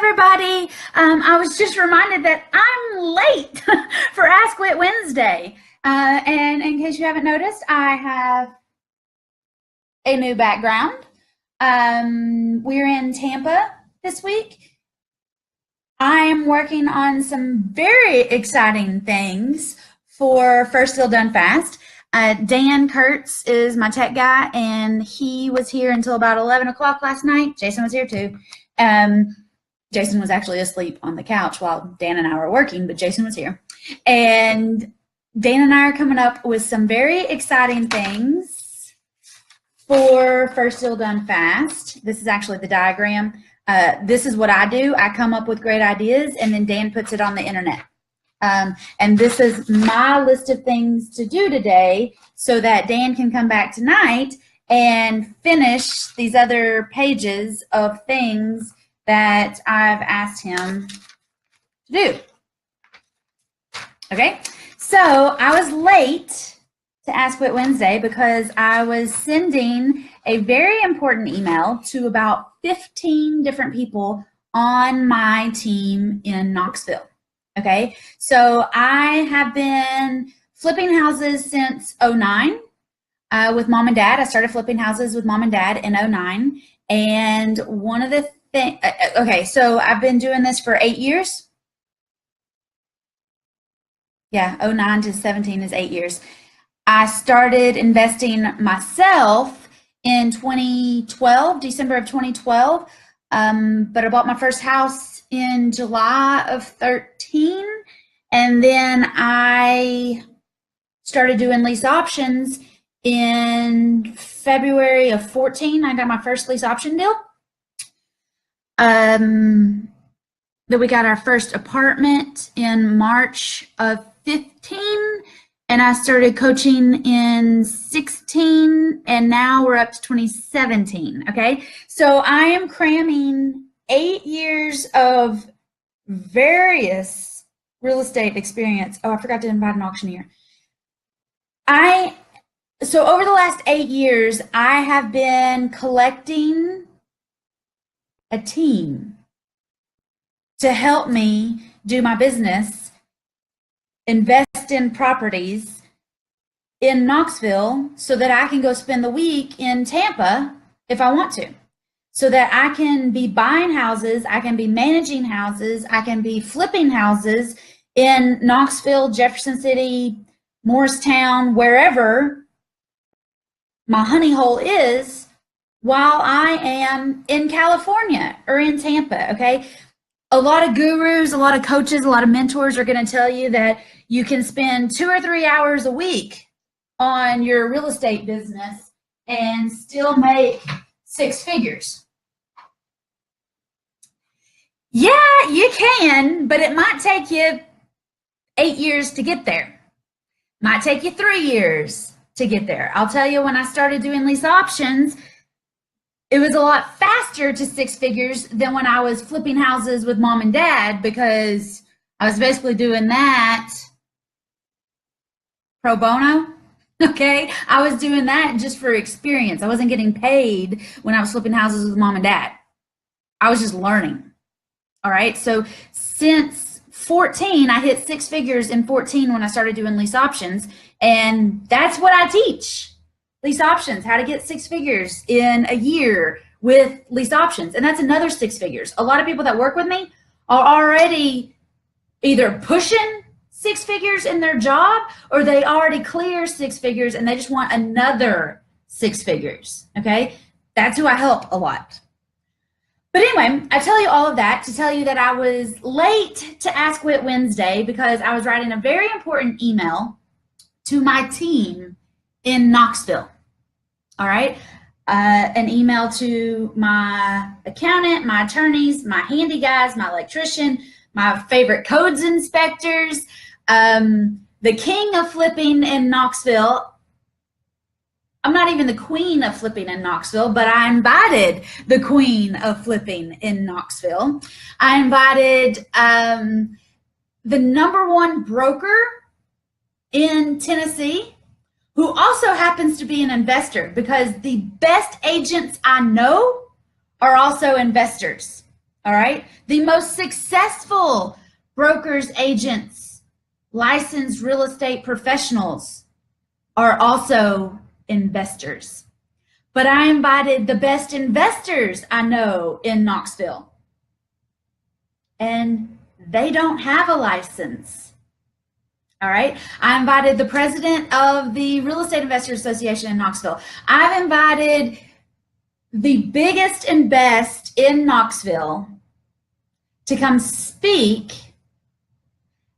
everybody. I was just reminded that I'm late for Ask Whit Wednesday. And in case you haven't noticed, I have a new background. We're in Tampa this week. I am working on some very exciting things for First Deal Done Fast. Dan Kurtz is my tech guy, and he was here until about 11 o'clock last night. Jason was here too. Jason was actually asleep on the couch while Dan and I were working, but Jason was here. And Dan and I are coming up with some very exciting things for First Deal Done Fast. This is actually the diagram. This is what I do. I come up with great ideas, and then Dan puts it on the internet. And this is my list of things to do today so that Dan can come back tonight and finish these other pages of things that I've asked him to do. Okay, so I was late to Ask Whit Wednesday because I was sending a very important email to about 15 different people on my team in Knoxville. Okay, so I have been flipping houses since 09 with mom and dad. I started flipping houses with mom and dad in 09. And one of the things, okay, so I've been doing this for 8 years. Yeah, 09 to 17 is 8 years. I started investing myself in 2012, December of 2012. But I bought my first house in July of 13, and then I started doing lease options in February of 14. I got my first lease option deal. Then we got our first apartment in March of 15, and I started coaching in 16, and now we're up to 2017, okay? So I am cramming 8 years of various real estate experience. Oh, I forgot to invite an auctioneer. So over the last 8 years, I have been collecting a team to help me do my business, invest in properties in Knoxville so that I can go spend the week in Tampa if I want to. So that I can be buying houses, I can be managing houses, I can be flipping houses in Knoxville, Jefferson City, Morristown, wherever my honey hole is, while I am in California or in Tampa, okay? A lot of gurus, a lot of coaches, a lot of mentors are going to tell you that you can spend 2 or 3 hours a week on your real estate business and still make 6 figures. Yeah, you can, but it might take you 8 years to get there. Might take you 3 years to get there. I'll tell you, when I started doing lease options, it was a lot faster to 6 figures than when I was flipping houses with mom and dad, because I was basically doing that pro bono. Okay, I was doing that just for experience. I wasn't getting paid when I was flipping houses with mom and dad. I was just learning. All right, so since 14, I hit 6 figures in 14 when I started doing lease options, and that's what I teach. Lease options, how to get 6 figures in a year with lease options, and that's another 6 figures. A lot of people that work with me are already either pushing 6 figures in their job, or they already clear 6 figures and they just want another 6 figures, okay? That's who I help a lot. But anyway, I tell you all of that to tell you that I was late to Ask Whit Wednesday because I was writing a very important email to my team in Knoxville. All right, an email to my accountant, my attorneys, my handy guys, my electrician, my favorite codes inspectors, the king of flipping in Knoxville. I'm not even the queen of flipping in Knoxville, but I invited the queen of flipping in Knoxville. I invited the #1 broker in Tennessee, who also happens to be an investor, because the best agents I know are also investors. All right. The most successful brokers, agents, licensed real estate professionals are also investors. But I invited the best investors I know in Knoxville, and they don't have a license. All right. I invited the president of the Real Estate Investors Association in Knoxville. I've invited the biggest and best in Knoxville to come speak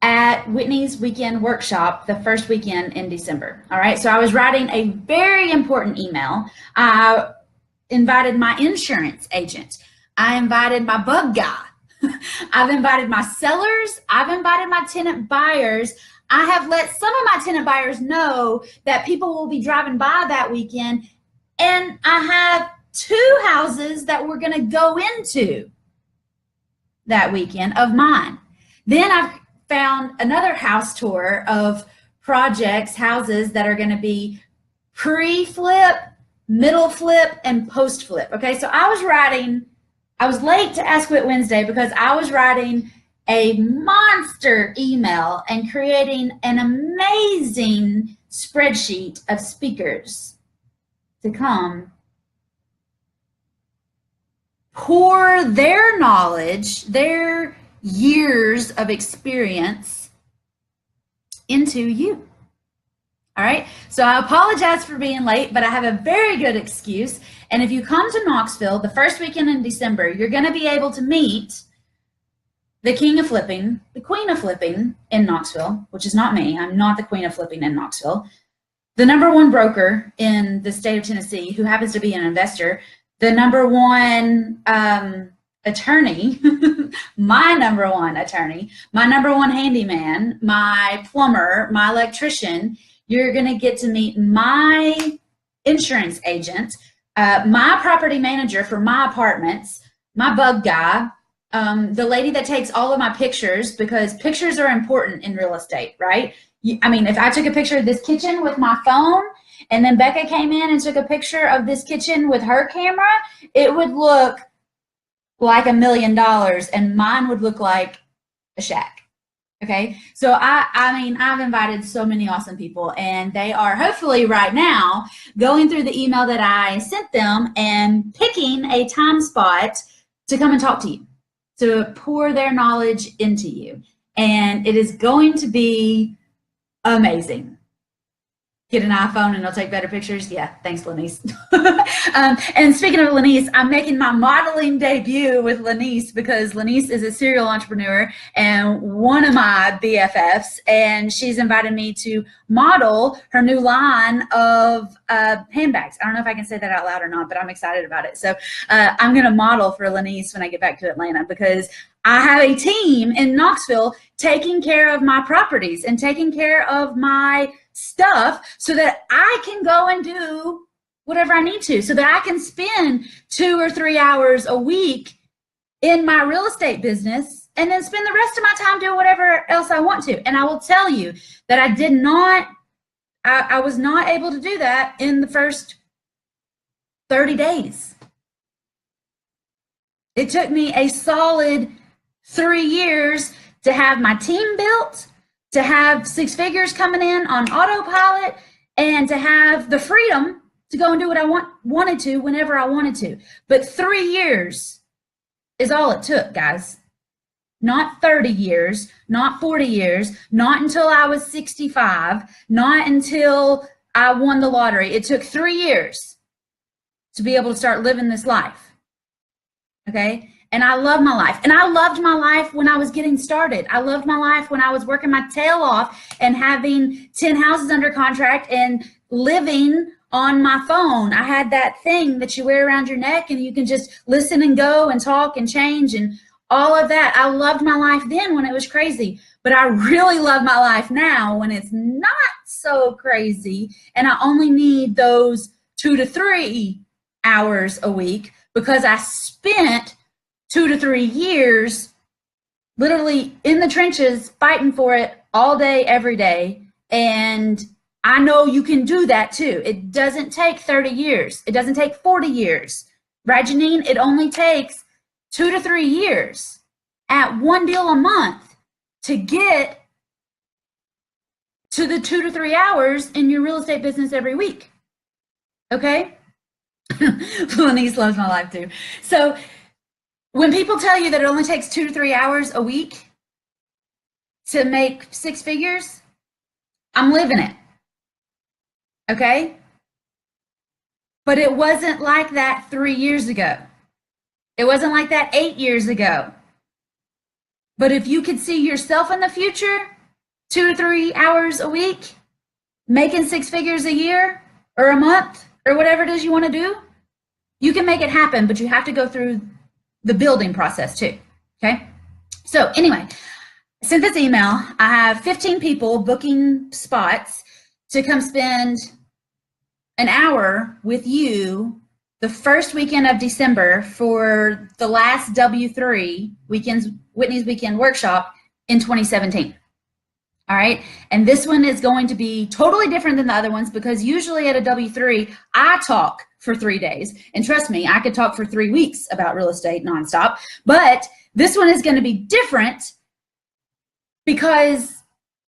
at Whitney's weekend workshop the first weekend in December. All right. So I was writing a very important email. I invited my insurance agent. I invited my bug guy. I've invited my sellers. I've invited my tenant buyers. I have let some of my tenant buyers know that people will be driving by that weekend. And I have 2 houses that we're going to go into that weekend of mine. Then I've found another house tour of projects, houses that are going to be pre-flip, middle flip, and post-flip. Okay, so I was late to Ask Wit Wednesday because I was writing a monster email and creating an amazing spreadsheet of speakers to come pour their knowledge, their years of experience into you. All right. So I apologize for being late, but I have a very good excuse. And if you come to Knoxville the first weekend in December, you're going to be able to meet the king of flipping, the queen of flipping in Knoxville, which is not me. I'm not the queen of flipping in Knoxville. The #1 broker in the state of Tennessee who happens to be an investor, the #1 attorney, my #1 attorney, my #1 handyman, my plumber, my electrician. You're going to get to meet my insurance agent, my property manager for my apartments, my bug guy, the lady that takes all of my pictures, because pictures are important in real estate, right? I mean, if I took a picture of this kitchen with my phone and then Becca came in and took a picture of this kitchen with her camera, it would look like $1 million and mine would look like a shack. Okay, so I mean, I've invited so many awesome people, and they are hopefully right now going through the email that I sent them and picking a time spot to come and talk to you, to pour their knowledge into you. And it is going to be amazing. Get an iPhone and it'll take better pictures. Yeah, thanks, Lanice. And speaking of Lanice, I'm making my modeling debut with Lanice because Lanice is a serial entrepreneur and one of my BFFs, and she's invited me to model her new line of handbags. I don't know if I can say that out loud or not, but I'm excited about it. So I'm going to model for Lanice when I get back to Atlanta, because I have a team in Knoxville taking care of my properties and taking care of my stuff so that I can go and do whatever I need to, so that I can spend 2 or 3 hours a week in my real estate business and then spend the rest of my time doing whatever else I want to. And I will tell you that I was not able to do that in the first 30 days. It took me a solid 3 years to have my team built, to have 6 figures coming in on autopilot, and to have the freedom to go and do what I wanted to whenever I wanted to. But 3 years is all it took, guys. Not 30 years, not 40 years, not until I was 65, not until I won the lottery. It took 3 years to be able to start living this life. Okay? And I love my life. And I loved my life when I was getting started. I loved my life when I was working my tail off and having 10 houses under contract and living on my phone. I had that thing that you wear around your neck and you can just listen and go and talk and change and all of that. I loved my life then when it was crazy, but I really love my life now when it's not so crazy and I only need those 2 to 3 hours a week because I spent 2 to 3 years literally in the trenches fighting for it all day, every day. And I know you can do that too. It doesn't take 30 years. It doesn't take 40 years. Right, Janine? It only takes 2 to 3 years at one deal a month to get to the 2 to 3 hours in your real estate business every week. Okay? Lenise loves my life too. So when people tell you that it only takes 2 to 3 hours a week to make 6 figures, I'm living it. Okay? But it wasn't like that 3 years ago. It wasn't like that 8 years ago. But if you could see yourself in the future, 2 to 3 hours a week, making 6 figures a year or a month or whatever it is you want to do, you can make it happen, but you have to go through the building process too. Okay? So anyway, I sent this email. I have 15 people booking spots to come spend an hour with you the first weekend of December for the last W3 weekends, Whitney's Weekend Workshop in 2017. All right. And this one is going to be totally different than the other ones because usually at a W3, I talk for 3 days. And trust me, I could talk for 3 weeks about real estate nonstop. But this one is going to be different because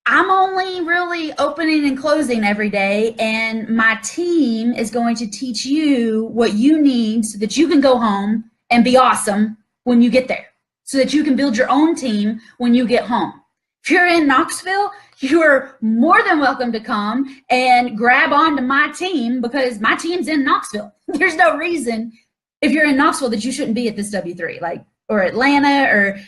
I'm only really opening and closing every day, and my team is going to teach you what you need so that you can go home and be awesome when you get there, so that you can build your own team when you get home. If you're in Knoxville, you're more than welcome to come and grab onto my team because my team's in Knoxville. There's no reason if you're in Knoxville that you shouldn't be at this W3, or Atlanta or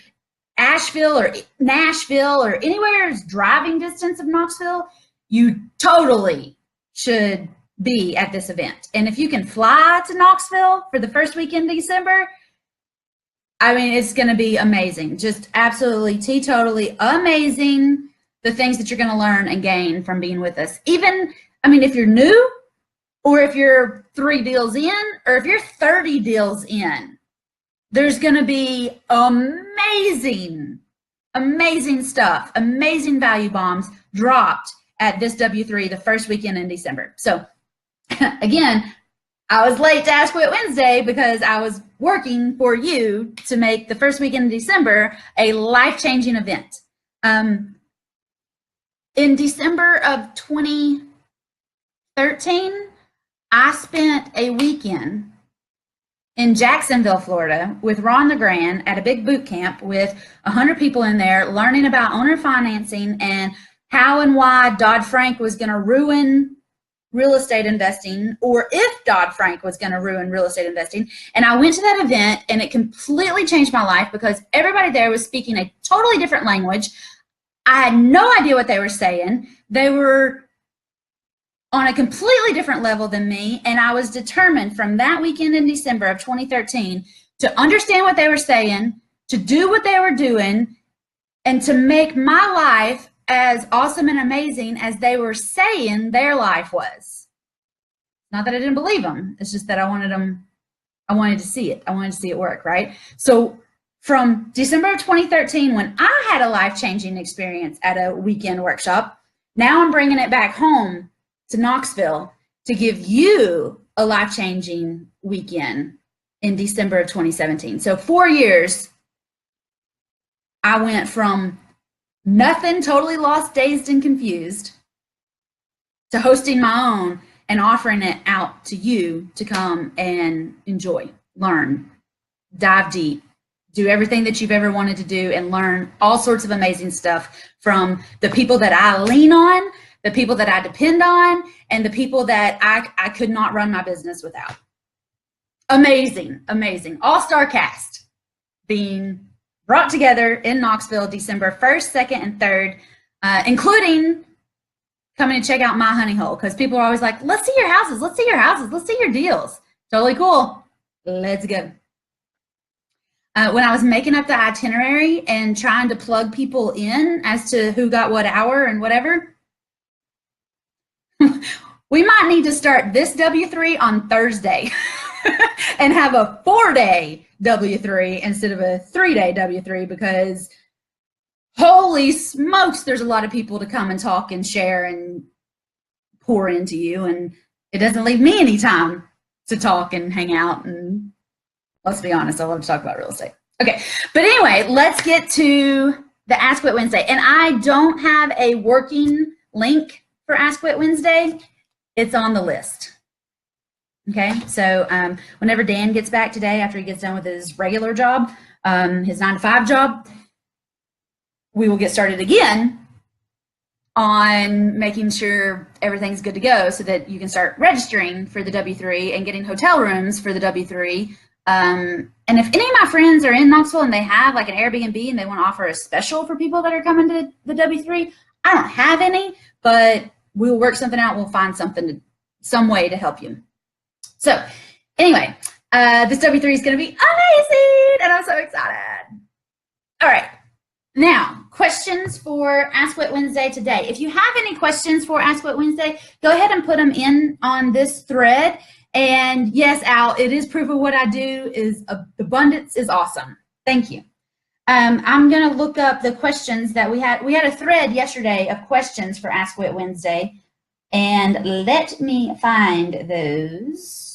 Asheville or Nashville or anywhere is driving distance of Knoxville, you totally should be at this event. And if you can fly to Knoxville for the first weekend in December, I mean, it's going to be amazing. Just absolutely teetotally amazing, the things that you're going to learn and gain from being with us. Even, I mean, if you're new or if you're 3 deals in or if you're 30 deals in, there's going to be amazing stuff, amazing value bombs dropped at this W3 the first weekend in December. So again, I was late to Ask Quit Wednesday because I was working for you to make the first weekend in December a life-changing event. In December of 2013, I spent a weekend in Jacksonville, Florida, with Ron LeGrand at a big boot camp with 100 people in there learning about owner financing and how and why Dodd-Frank was going to ruin real estate investing, or if Dodd-Frank was going to ruin real estate investing. And I went to that event and it completely changed my life because everybody there was speaking a totally different language. I had no idea what they were saying. They were on a completely different level than me, and I was determined from that weekend in December of 2013 to understand what they were saying, to do what they were doing, and to make my life as awesome and amazing as they were saying their life was. Not that I didn't believe them, it's just that I wanted to see it. I wanted to see it work, right? So from December of 2013, when I had a life-changing experience at a weekend workshop, now I'm bringing it back home to Knoxville to give you a life-changing weekend in December of 2017. So 4 years, I went from nothing, totally lost, dazed, and confused, to hosting my own and offering it out to you to come and enjoy, learn, dive deep, do everything that you've ever wanted to do, and learn all sorts of amazing stuff from the people that I lean on, the people that I depend on, and the people that I could not run my business without. Amazing, amazing. All-star cast being brought together in Knoxville December 1st, 2nd, and 3rd, including coming to check out my honey hole, because people are always like, let's see your houses, let's see your houses, let's see your deals. Totally cool. Let's go. When I was making up the itinerary and trying to plug people in as to who got what hour and whatever, we might need to start this W3 on Thursday and have a 4-day W3 instead of a 3-day W3, because holy smokes, there's a lot of people to come and talk and share and pour into you, and it doesn't leave me any time to talk and hang out. And let's be honest, I love to talk about real estate. Okay, but anyway, let's get to the Ask Wit Wednesday. And I don't have a working link for Ask Wit Wednesday. It's on the list. Okay, so whenever Dan gets back today, after he gets done with his regular job, his 9-to-5 job, we will get started again on making sure everything's good to go so that you can start registering for the W3 and getting hotel rooms for the W3. And if any of my friends are in Knoxville and they have like an Airbnb and they want to offer a special for people that are coming to the W3, I don't have any, but we'll work something out. We'll find some way to help you. So anyway, this W3 is going to be amazing, and I'm so excited. All right, now questions for Ask Wit Wednesday today. If you have any questions for Ask Wit Wednesday, go ahead and put them in on this thread. And yes, Al, it is proof of what I do. Is abundance is awesome. Thank you. I'm going to look up the questions that we had. We had a thread yesterday of questions for Ask Wit Wednesday, and let me find those.